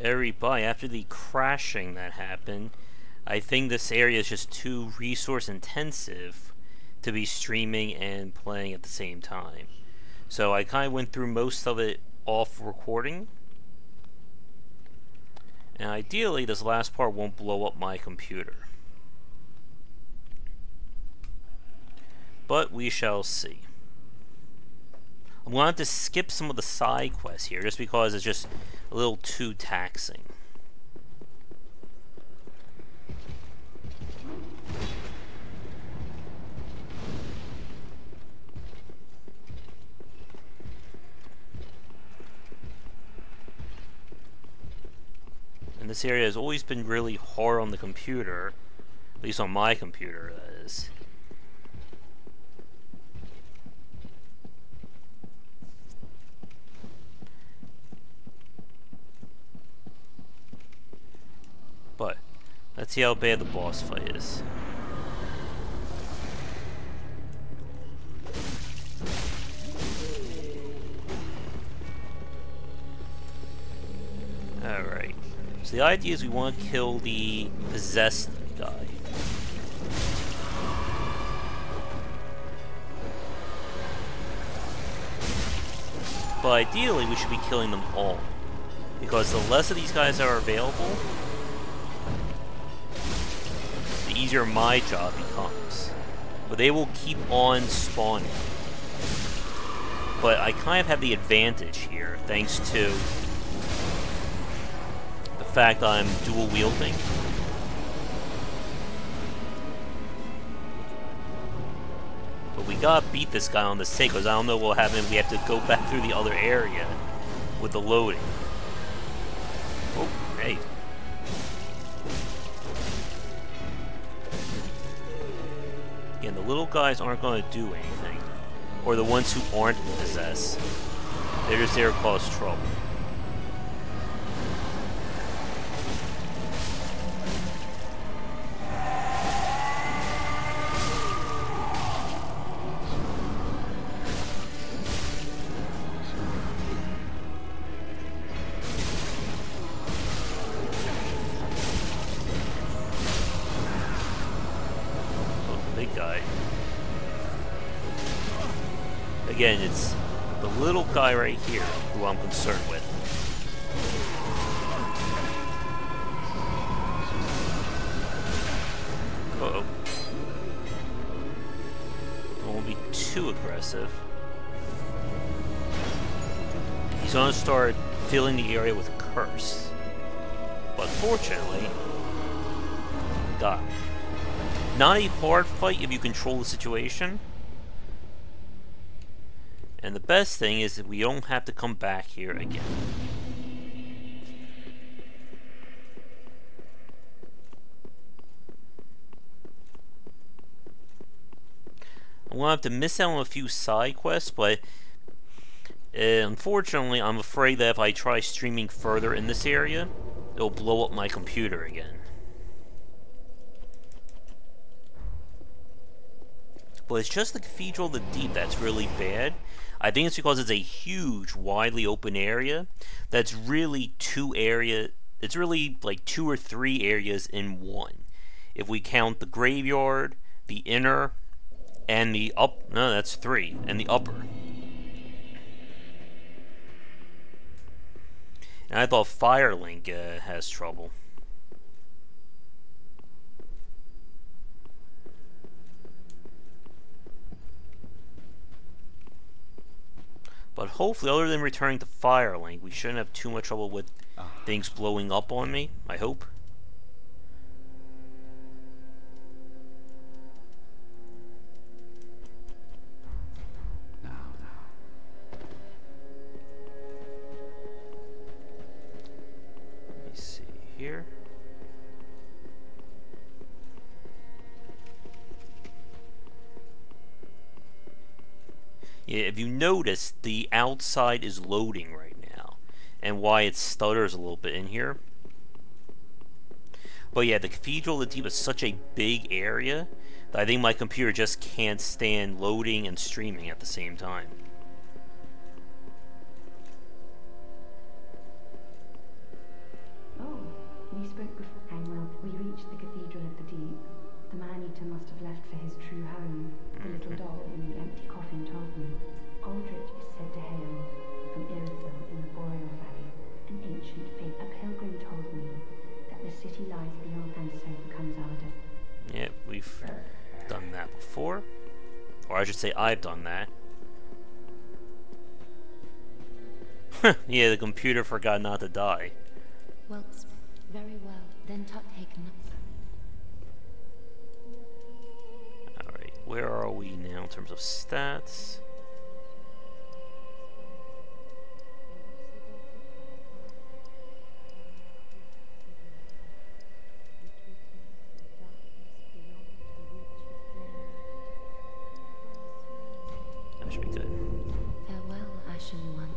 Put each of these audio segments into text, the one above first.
everybody, after the crashing that happened, I think this area is just too resource intensive to be streaming and playing at the same time. So I kind of went through most of it off recording. And ideally, this last part won't blow up my computer. But we shall see. I'm going to have to skip some of the side quests here, just because it's just a little too taxing. And this area has always been really hard on the computer, at least on my computer, that is. But let's see how bad the boss fight is. Alright. So the idea is we want to kill the possessed guy. But ideally we should be killing them all, because the less of these guys are available, the easier my job becomes. But they will keep on spawning. But I kind of have the advantage here, thanks to the fact I'm dual wielding. But we gotta beat this guy on the sake, because I don't know what will happen if we have to go back through the other area with the loading. Oh, hey. Again, the little guys aren't going to do anything. Or the ones who aren't possessed. They're just there to cause trouble. Again, it's the little guy right here who I'm concerned with. Uh-oh. Don't want to be too aggressive. He's going to start filling the area with a curse. But fortunately, die. Not a hard fight if you control the situation. And the best thing is that we don't have to come back here again. I'm going to have to miss out on a few side quests, but unfortunately I'm afraid that if I try streaming further in this area, it'll blow up my computer again. But it's just the Cathedral of the Deep that's really bad. I think it's because it's a huge, widely open area that's really it's really like 2 or 3 areas in one. If we count the graveyard, the inner, and the no, that's 3, and the upper. And I thought Firelink has trouble. But hopefully, other than returning to Firelink, we shouldn't have too much trouble with things blowing up on me, I hope. Now. Let me see here. Yeah, if you notice, the outside is loading right now, and why it stutters a little bit in here. But yeah, the Cathedral of the Deep is such a big area that I think my computer just can't stand loading and streaming at the same time. spoke before. And well, we reached the Cathedral of the Deep. The man-eater must have left for his true home. The little doll in the empty coffin told me. Aldrich is said to hail from Irithyll in the Boreal Valley. An ancient fate. A pilgrim told me that the city lies beyond, and so becomes our destiny. Yeah, we've done that before. Or I should say I've done that. Yeah, the computer forgot not to die. Well, very well. Then take Alright, where are we now in terms of stats? That should be good. farewell, Ashen One.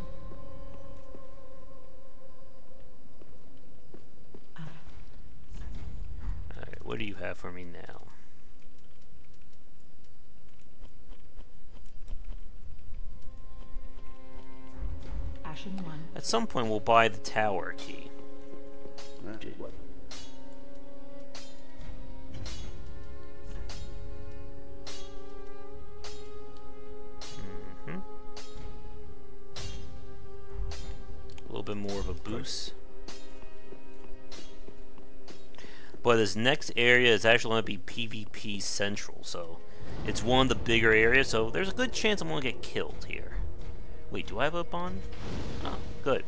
Alright, what do you have for me now? Ashen One. At some point we'll buy the tower key. What? A little bit more of a boost. But this next area is actually going to be PvP central, so it's one of the bigger areas, so there's a good chance I'm going to get killed here. Wait, do I have a bond? Oh, good.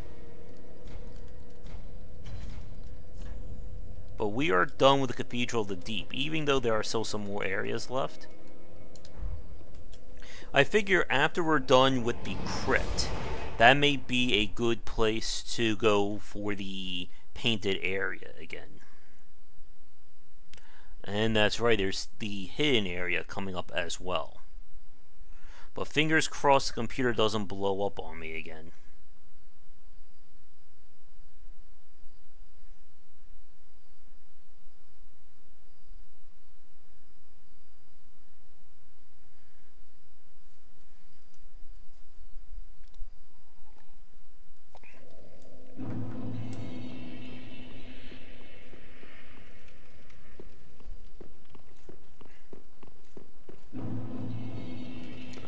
But we are done with the Cathedral of the Deep, even though there are still some more areas left. I figure after we're done with the crypt, that may be a good place to go for the painted area again. And that's right, there's the hidden area coming up as well. But fingers crossed the computer doesn't blow up on me again.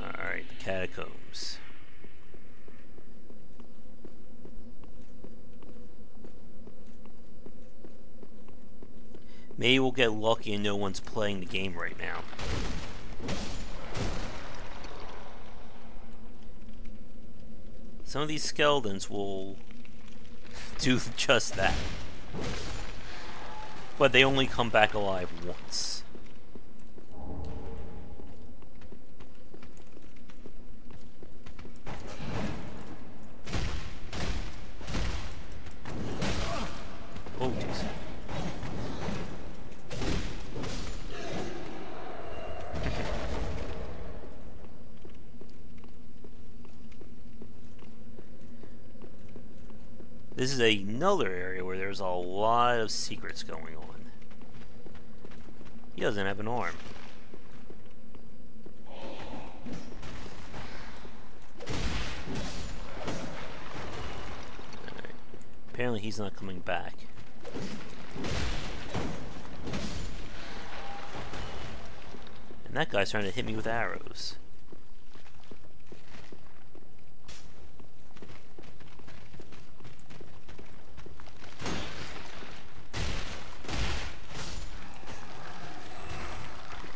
Alright, the Catacombs. Maybe we'll get lucky and no one's playing the game right now. Some of these skeletons will do just that. But they only come back alive once. Oh, jeez. This is another area where there's a lot of secrets going on. He doesn't have an arm. Alright. Apparently he's not coming back. And that guy's trying to hit me with arrows.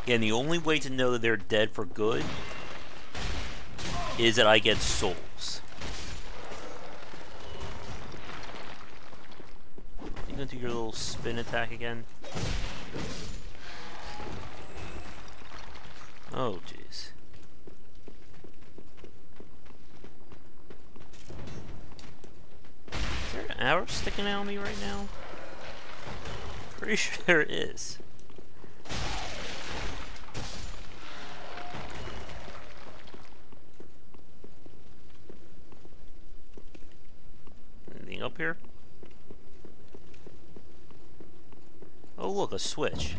And the only way to know that they're dead for good is that I get souls. You gonna do your little spin attack again? Oh, jeez. Is there an arrow sticking out of me right now? Pretty sure there is. Anything up here? Oh look, a switch.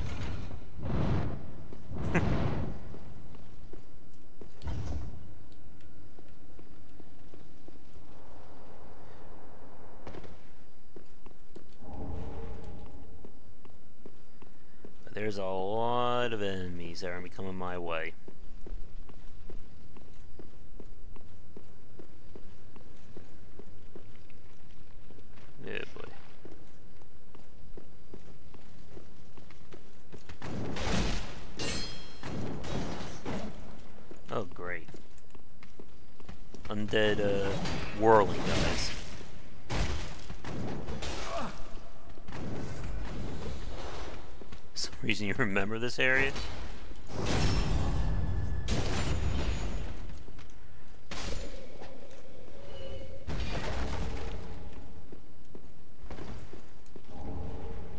There's a lot of enemies that are going to be coming my way. Yeah, boy. Oh, great. Undead, whirling guys. For some reason you remember this area?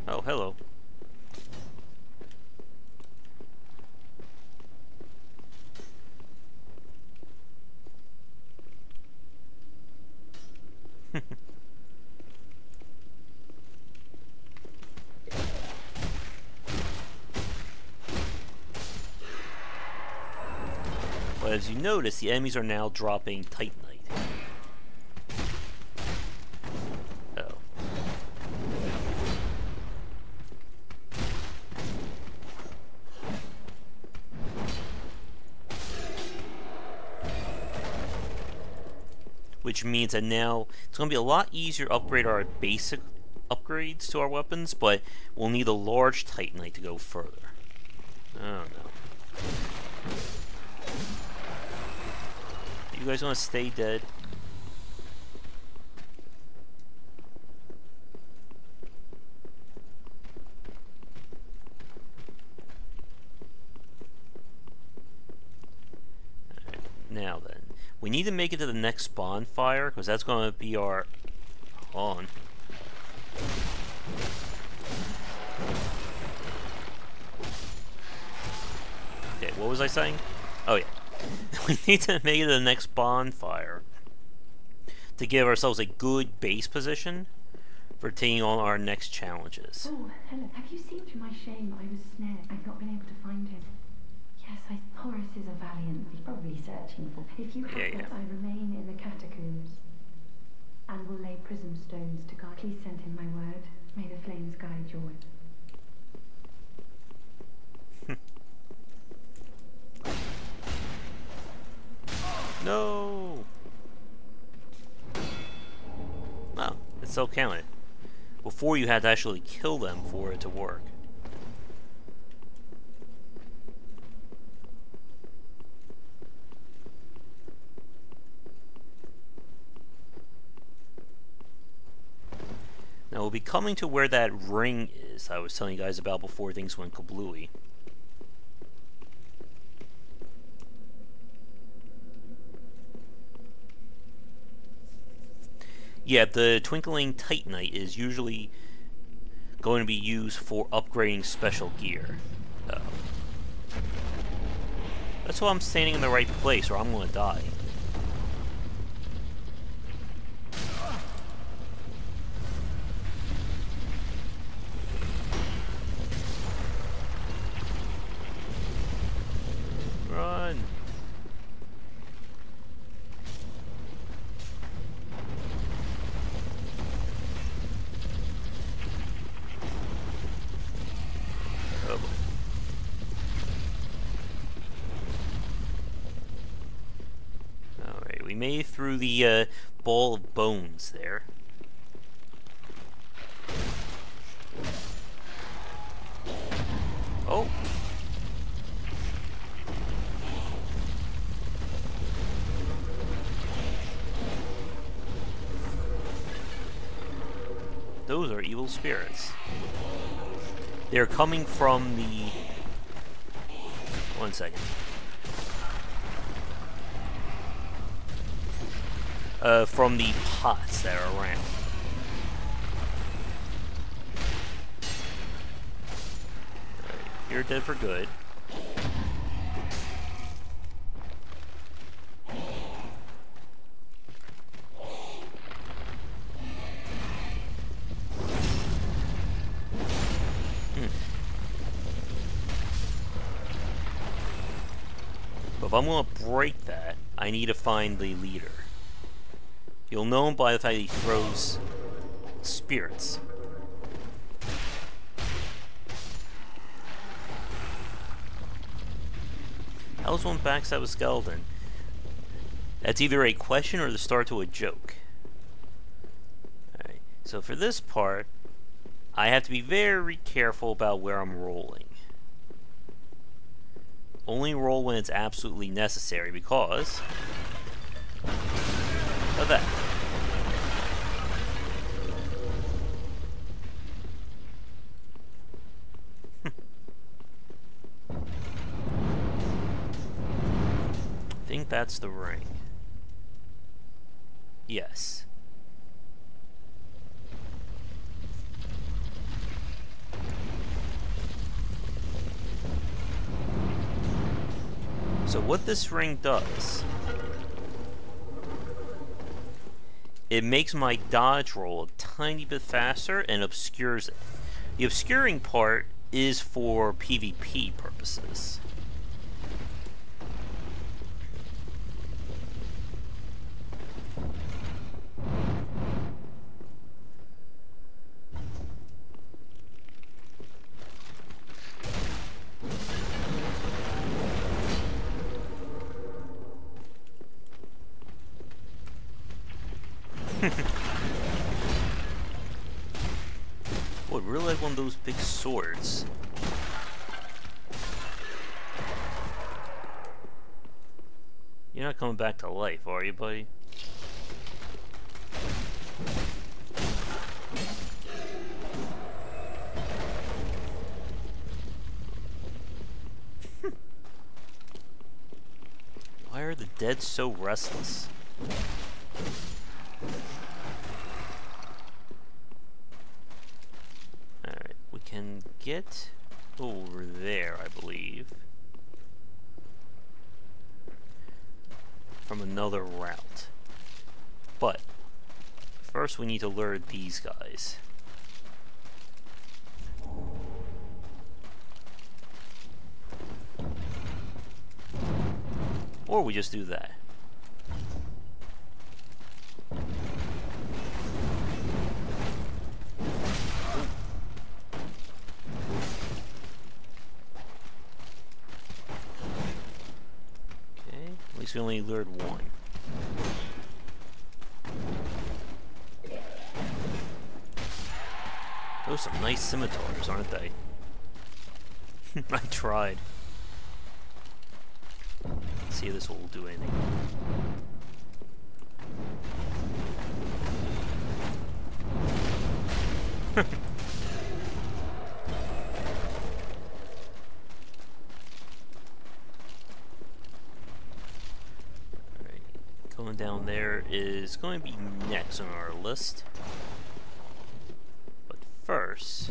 Oh, hello. Well, as you notice, the enemies are now dropping Titanite. Oh. Which means that now it's going to be a lot easier to upgrade our basic upgrades to our weapons, but we'll need a large Titanite to go further. Oh no. You guys want to stay dead? Alright, now then. We need to make it to the next bonfire, because that's going to be our... Hold on. Okay, what was I saying? Oh yeah. We need to make it to the next bonfire to give ourselves a good base position for taking on our next challenges. Oh, hello. Have you seen through my shame I was snared? I've not been able to find him. Yes, Horace is a valiant. He's probably searching for. If you have I remain in the catacombs and will lay prism stones to guard. Please send him my word. May the flames guide your way. No! Well, it's still counted. Before you had to actually kill them for it to work. Now we'll be coming to where that ring is I was telling you guys about before things went kablooey. Yeah, the Twinkling Titanite is usually going to be used for upgrading special gear. That's why I'm standing in the right place, or I'm going to die. Run! We made it through the ball of bones there. Oh! Those are evil spirits. They're coming from the... One second. From the pots that are around. Right, you're dead for good. But if I'm going to break that, I need to find the leader. You'll know him by the fact that he throws spirits. How does one backstab a skeleton? That's either a question or the start to a joke. Alright, so for this part, I have to be very careful about where I'm rolling. Only roll when it's absolutely necessary because of that. I think that's the ring. Yes. So what this ring does, it makes my dodge roll a tiny bit faster and obscures it. The obscuring part is for PvP purposes. Would really like one of those big swords. You're not coming back to life, are you, buddy? Why are the dead so restless? Alright, we can get over there, I believe, from another route. But first we need to lure these guys. Or we just do that. At least we only lured one. Those are some nice scimitars, aren't they? I tried. Let's see if this will do anything. Going down there is going to be next on our list. But first,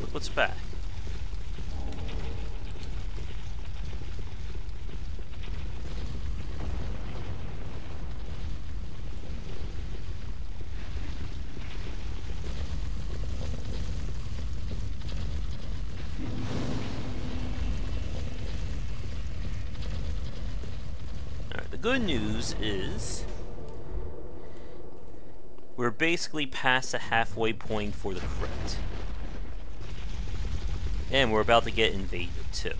look what's back. Good news is we're basically past the halfway point for the crypt. And we're about to get invaded too.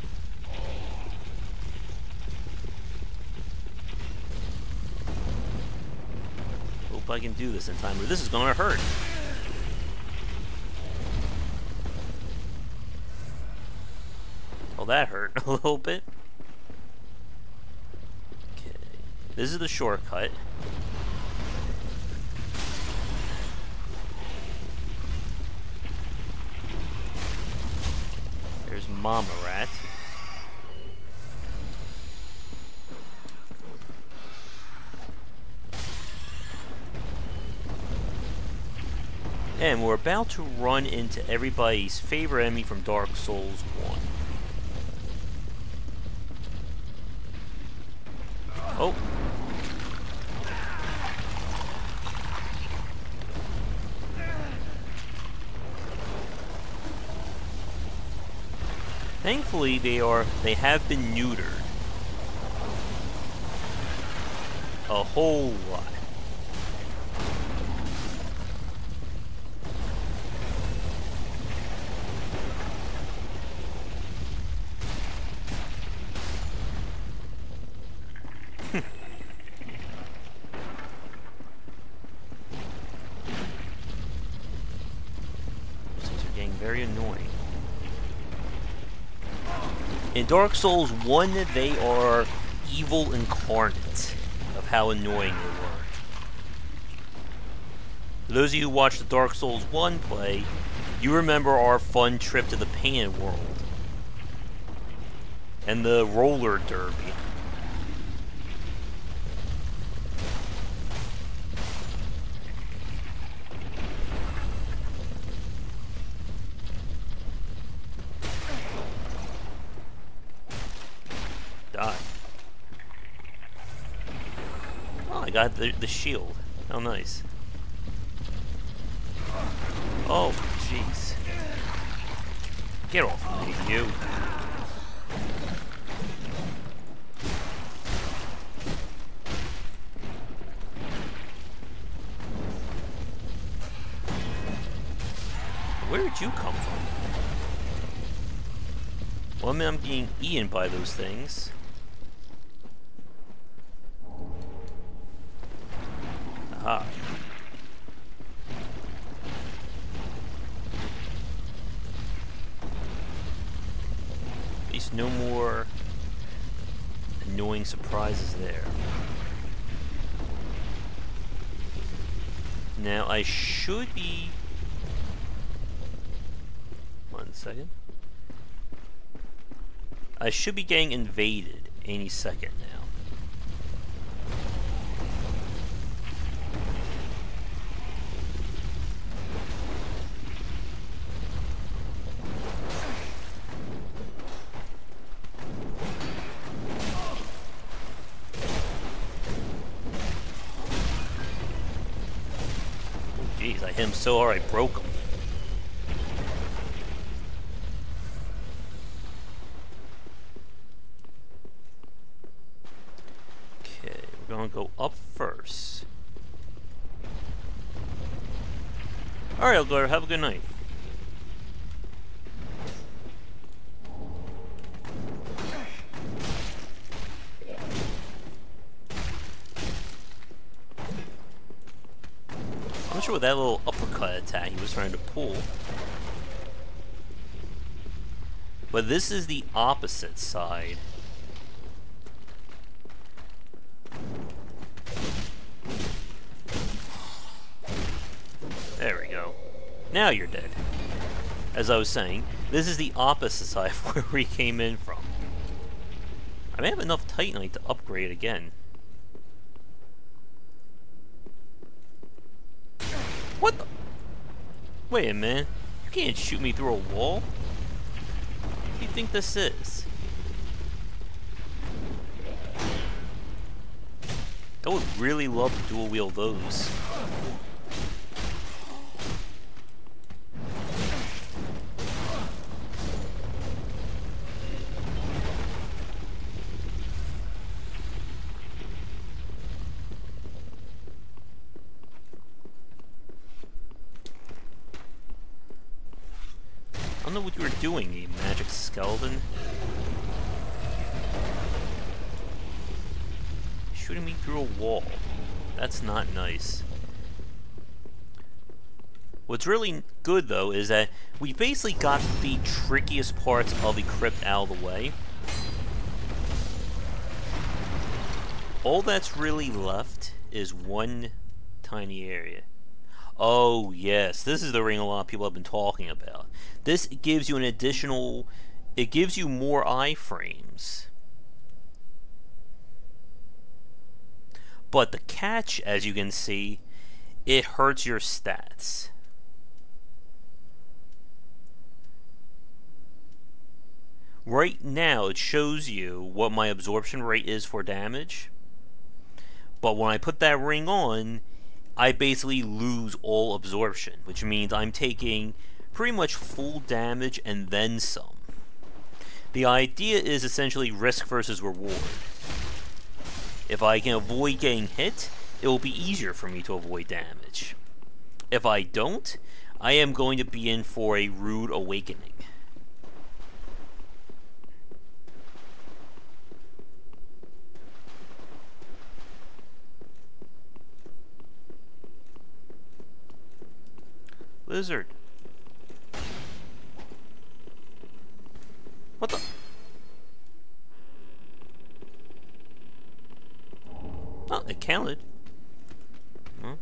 Hope I can do this in time, or this is gonna hurt. Well, that hurt a little bit. This is the shortcut. There's Mama Rat. And we're about to run into everybody's favorite enemy from Dark Souls 1. Oh. Thankfully, they have been neutered a whole lot. In Dark Souls 1, they are evil incarnate of how annoying they were. For those of you who watched the Dark Souls 1 play, you remember our fun trip to the Painted World. And the roller derby. Die. Oh, I got the shield. How nice. Oh, jeez. Get off me, you. Where did you come from? Well, I mean, I'm being eaten by those things. Aha. At least no more annoying surprises there. Now, I should be... 1 second. I should be getting invaded any second now. Jeez, I hit him so hard I broke him. Okay, we're gonna go up first. Alright, I'll go. Have a good night. I'm not sure what that little uppercut attack he was trying to pull. But this is the opposite side. There we go. Now you're dead. As I was saying, this is the opposite side of where we came in from. I may have enough Titanite to upgrade again. What the? Wait a minute. You can't shoot me through a wall? What do you think this is? I would really love to dual wield those. I don't know what you were doing, you magic skeleton. Shooting me through a wall. That's not nice. What's really good, though, is that we basically got the trickiest parts of the crypt out of the way. All that's really left is one tiny area. Oh, yes. This is the ring a lot of people have been talking about. This gives you an additional... It gives you more iframes. But the catch, as you can see, it hurts your stats. Right now, it shows you what my absorption rate is for damage. But when I put that ring on, I basically lose all absorption, which means I'm taking pretty much full damage and then some. The idea is essentially risk versus reward. If I can avoid getting hit, it will be easier for me to avoid damage. If I don't, I am going to be in for a rude awakening. Lizard. What the? counted. Huh?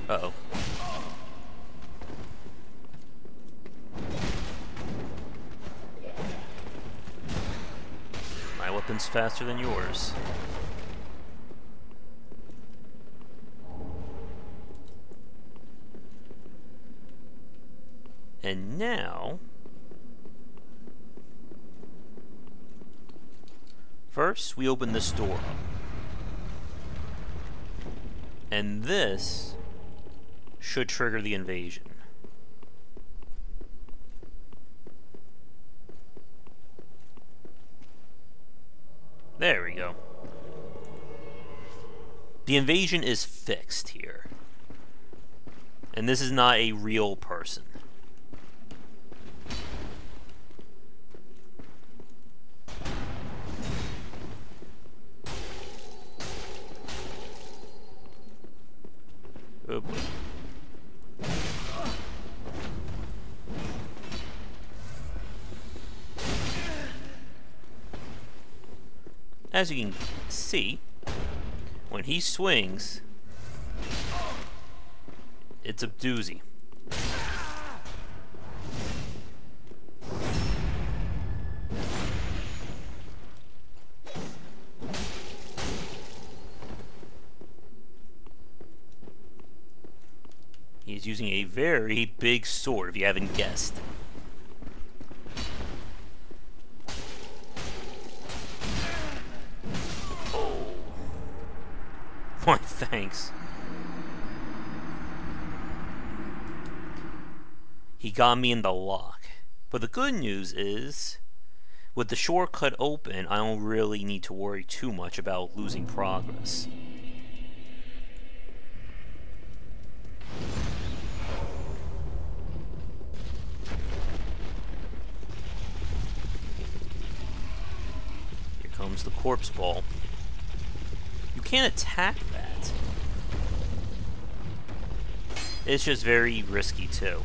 Uh-oh. My weapon's faster than yours. And now... First, we open this door up. And this should trigger the invasion. There we go. The invasion is fixed here. And this is not a real person. Oh boy. As you can see, when he swings, it's a doozy. He's using a very big sword, if you haven't guessed. Oh. Why, thanks. He got me in the lock. But the good news is, with the shortcut open, I don't really need to worry too much about losing progress. Comes the corpse ball. You can't attack that. It's just very risky too.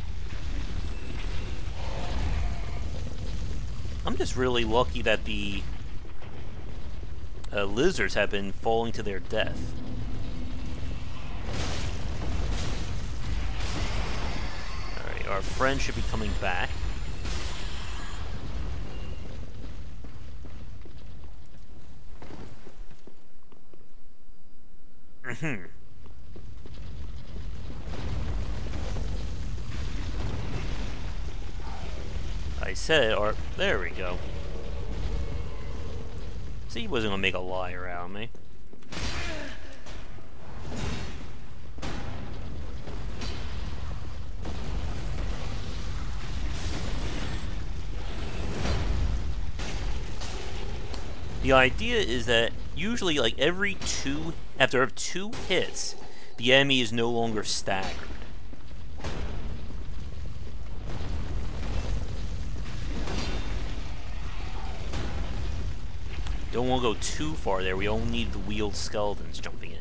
I'm just really lucky that the lizards have been falling to their death. Alright, our friend should be coming back. I said, or there we go. See, he wasn't gonna make a liar out of me. The idea is that usually, like after 2 hits, the enemy is no longer staggered. Don't want to go too far there. We only need the wheeled skeletons jumping in.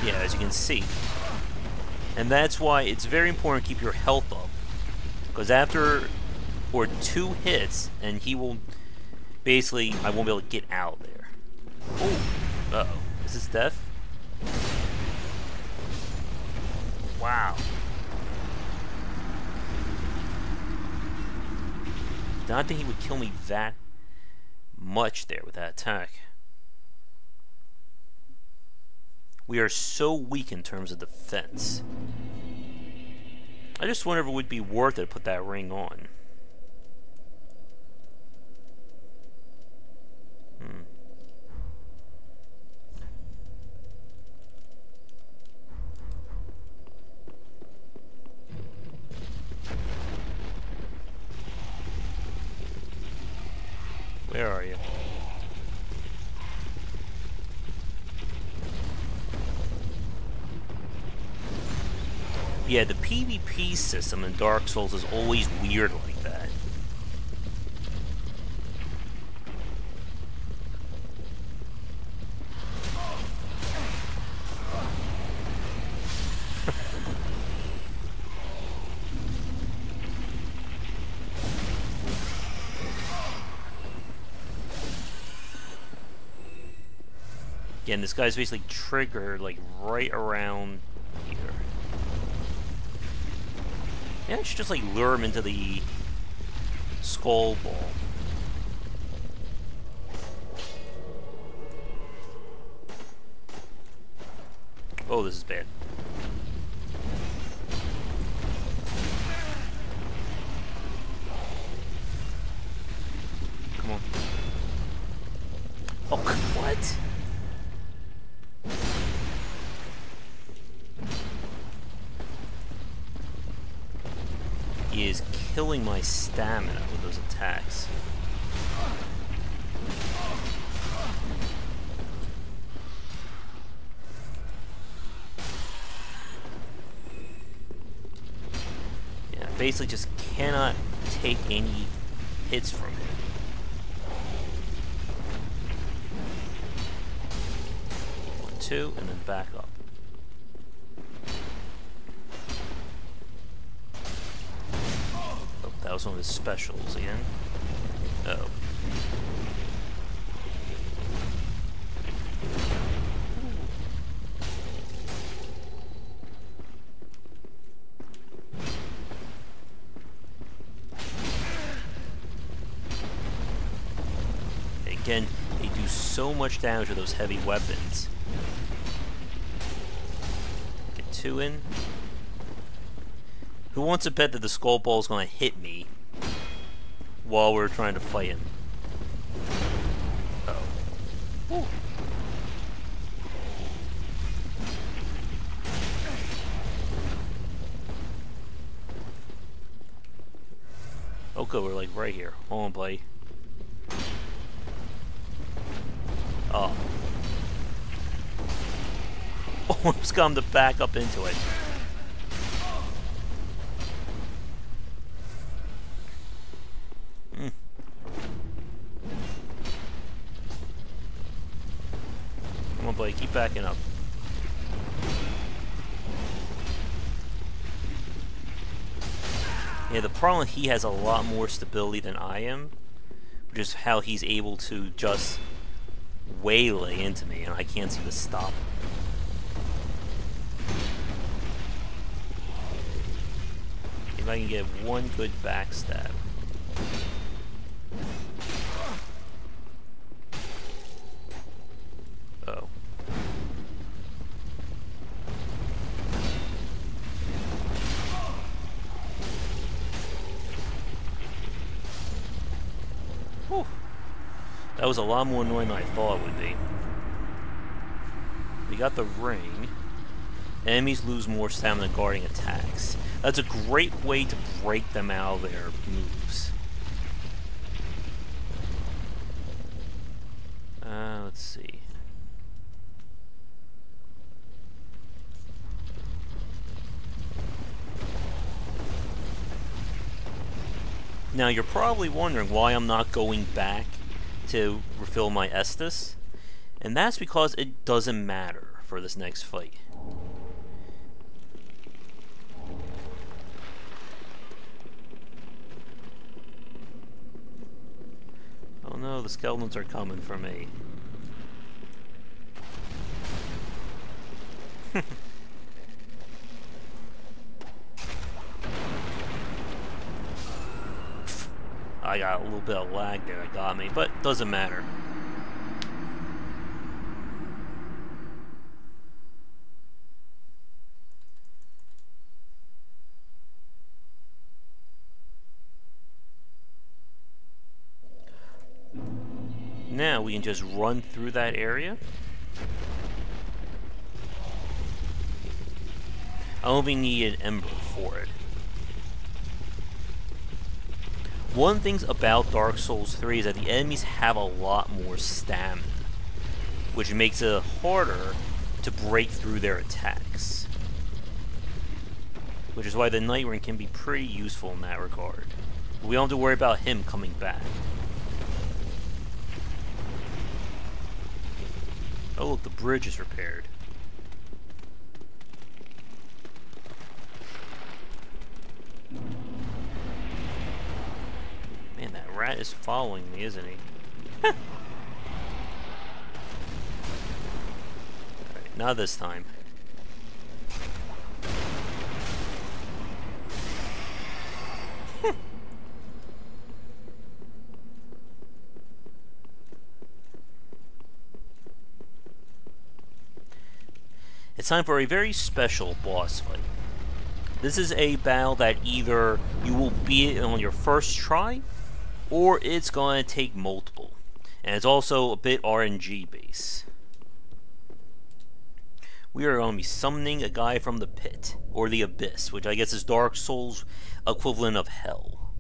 Yeah, as you can see. And that's why it's very important to keep your health up. Because after 2 hits, and he will basically, I won't be able to get out there. Oh, uh-oh. Is this death? Wow. Did not think he would kill me that much there with that attack. We are so weak in terms of defense. I just wonder if it would be worth it to put that ring on. Where are you? Yeah, the PvP system in Dark Souls is always weird like that. Again, this guy's basically triggered like right around here. Yeah, I should just like lure him into the skull ball. Oh, this is bad. Come on. Oh, what? He is killing my stamina with those attacks. Yeah, basically just cannot take any hits from him. One, two, and then back up. That was one of his specials again. Oh. Again, they do so much damage with those heavy weapons. Get two in. Who wants to bet that the skull ball is going to hit me while we're trying to fight him? Uh-oh. Woo. Oh good, we're like right here. Hold on, buddy. Oh. Almost got him to back up into it. Come on, buddy, keep backing up. Yeah, the problem is he has a lot more stability than I am, which is how he's able to just waylay into me, and I can't seem to stop him. If I can get one good backstab. Oh. Whew. That was a lot more annoying than I thought it would be. We got the ring. Enemies lose more stamina guarding attacks. That's a great way to break them out of their moves. Let's see. Now you're probably wondering why I'm not going back to refill my Estus, and that's because it doesn't matter for this next fight. Oh no, the skeletons are coming for me. I got a little bit of lag there that got me, but doesn't matter. Now we can just run through that area. I don't even need an ember for it. One thing about Dark Souls 3 is that the enemies have a lot more stamina, which makes it harder to break through their attacks. Which is why the Night Ring can be pretty useful in that regard. We don't have to worry about him coming back. Oh look, the bridge is repaired. Man, that rat is following me, isn't he? not this time. It's time for a very special boss fight. This is a battle that either you will beat it on your first try, or it's going to take multiple. And it's also a bit RNG based. We are going to be summoning a guy from the pit, or the abyss, which I guess is Dark Souls' equivalent of hell.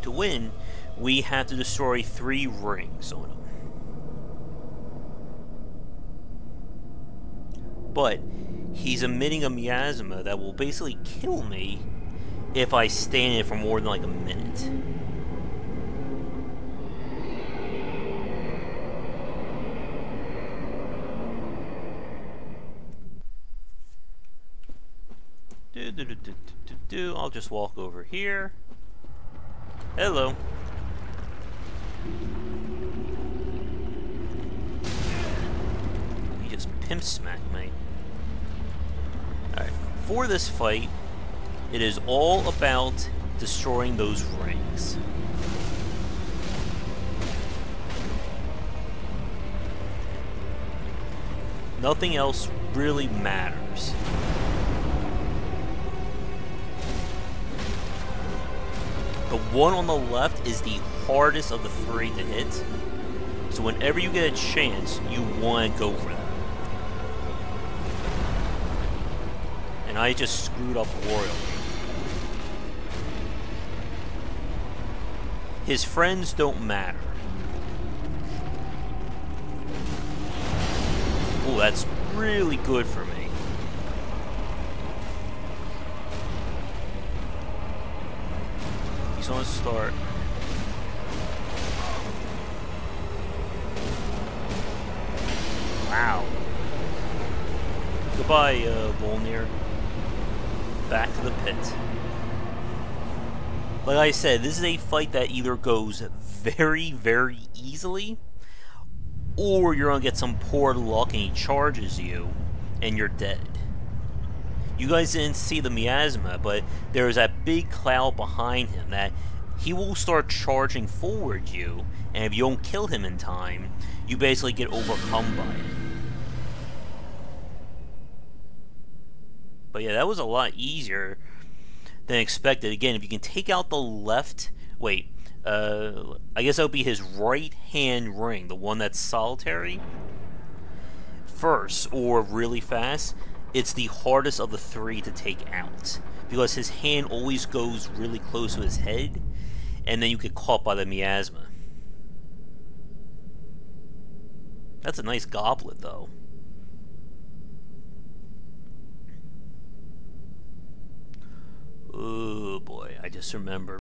To win, we have to destroy 3 rings on him. But he's emitting a miasma that will basically kill me if I stay in it for more than like a minute. I'll just walk over here. Hello. He just pimp smacked me. Alright, for this fight, it is all about destroying those rings. Nothing else really matters. The one on the left is the hardest of the 3 to hit. So whenever you get a chance, you want to go for that. And I just screwed up royally. His friends don't matter. Oh, that's really good for me. He's on a start. Wow. Goodbye, Volnir. Back to the pit. Like I said, this is a fight that either goes very, very easily, or you're gonna get some poor luck and he charges you, and you're dead. You guys didn't see the miasma, but there's that big cloud behind him that he will start charging forward you, and if you don't kill him in time, you basically get overcome by it. But yeah, that was a lot easier than expected. Again, if you can take out the left... Wait, I guess that would be his right-hand ring, the one that's solitary. First, or really fast, it's the hardest of the 3 to take out. Because his hand always goes really close to his head, and then you get caught by the miasma. That's a nice goblet, though. Oh boy, I just remembered.